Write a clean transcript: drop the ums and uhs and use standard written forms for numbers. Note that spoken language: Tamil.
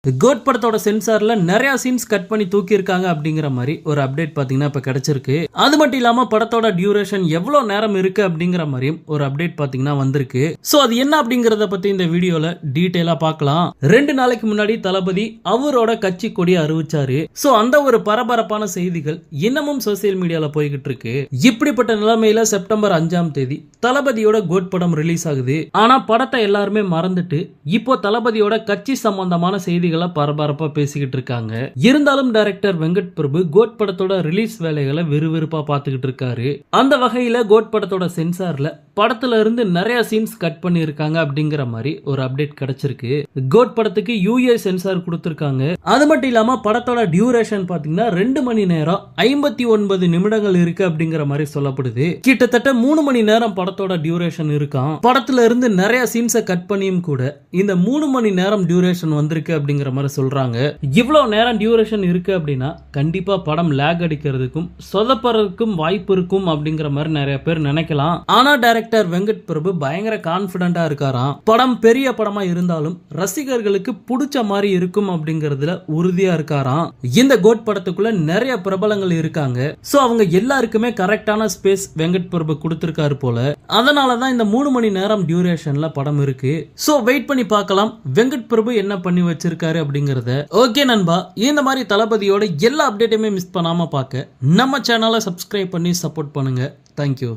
கோட் படத்தோட சென்சார்ல நிறைய சீன்ஸ் கட் பண்ணி தூக்கி இருக்காங்க அப்படிங்கிற மாதிரி ஒரு அப்டேட் பாத்தீங்கன்னா இப்ப கிடைச்சிருக்கு. அது மட்டும் இல்லாம படத்தோட டியூரேஷன் எவ்வளவு நேரம் இருக்கு அப்படிங்கிற மாதிரியும் ஒரு அப்டேட் பாத்தீங்கன்னா வந்திருக்கு. சோ அது என்ன அப்படிங்கறத பத்தி இந்த வீடியோல டீடைலா பார்க்கலாம். 2 நாளைக்கு முன்னாடி தளபதி அவரோட கட்சி கொடியை அறிவிச்சாரு. சோ அந்த ஒரு பரபரப்பான செய்திகள் இன்னமும் சோசியல் மீடியால போய்கிட்டு இருக்கு. இப்படிப்பட்ட நிலைமையில செப்டம்பர் 5ஆம் தேதி தளபதியோட கோட் படம் ரிலீஸ் ஆகுது. ஆனா படத்தை எல்லாருமே மறந்துட்டு இப்போ தளபதியோட கட்சி சம்பந்தமான செய்திகளை பரபரப்பா பேசிக்கிட்டு இருக்காங்க. இருந்தாலும் டைரக்டர் வெங்கட் பிரபு கோட் படத்தோட ரிலீஸ் வேலைகளை விறுவிறுப்பா பார்த்துக்கிட்டு இருக்காரு. அந்த வகையில கோட் படத்தோட சென்சார்ல படத்துல இருந்து நிறைய சீன்ஸ் கட் பண்ணி இருக்காங்க அப்படிங்கிற மாதிரி ஒரு அப்டேட் கிடைச்சிருக்கு. கோட் படத்துக்கு யூஏ சென்சார் கொடுத்திருக்காங்க. அது மட்டும் இல்லாம படத்தோட டியூரேஷன் பாத்தீங்கன்னா 2 மணி நேரம் 59 நிமிடங்கள் இருக்கு அப்படிங்கிற மாதிரி சொல்லப்படுது. கிட்டத்தட்ட 3 மணி நேரம் படத்தோட டியூரேஷன் இருக்காம். படத்துல இருந்து நிறைய சீன்ஸை கட் பண்ணியும் கூட இந்த 3 மணி நேரம் டியூரேஷன் வந்திருக்கு அப்படிங்கிற மாதிரி சொல்றாங்க. இவ்வளவு நேரம் டியூரேஷன் இருக்கு அப்படின்னா கண்டிப்பா படம் லேக் அடிக்கிறதுக்கும் சொதப்பறதுக்கும் வாய்ப்பு இருக்கும் அப்படிங்கிற மாதிரி நிறைய பேர் நினைக்கலாம். ஆனா டைரக்டர் வெங்கட் பிரபு பயங்கர கான்பிடண்டா இருக்காராம். படம் பெரிய படமா இருந்தாலும் ரசிகர்களுக்கு பிடிச்ச மாதிரி இருக்கும் அப்படிங்கறதுல உறுதியா இருக்காராம். இந்த கோட் படத்துக்குள்ள நிறைய பிரபலங்கள் இருக்காங்க. சோ அவங்க எல்லாருக்குமே கரெக்டான ஸ்பேஸ் வெங்கட் பிரபு கொடுத்திருக்காரு போல. அதனாலதான் இந்த 3 மணி நேரம் டியூரேஷன்ல படம் இருக்கு. சோ வெயிட் பண்ணி பார்க்கலாம் வெங்கட் பிரபு என்ன பண்ணி வச்சிருக்காரு அப்படிங்கறத. ஓகே நண்பா, இந்த மாதிரி தளபதியோட எல்லா அப்டேட்டுமே மிஸ் பண்ணாம பார்க்க நம்ம சேனலை சப்ஸ்கிரைப் பண்ணி சப்போர்ட் பண்ணுங்க. தேங்க்யூ.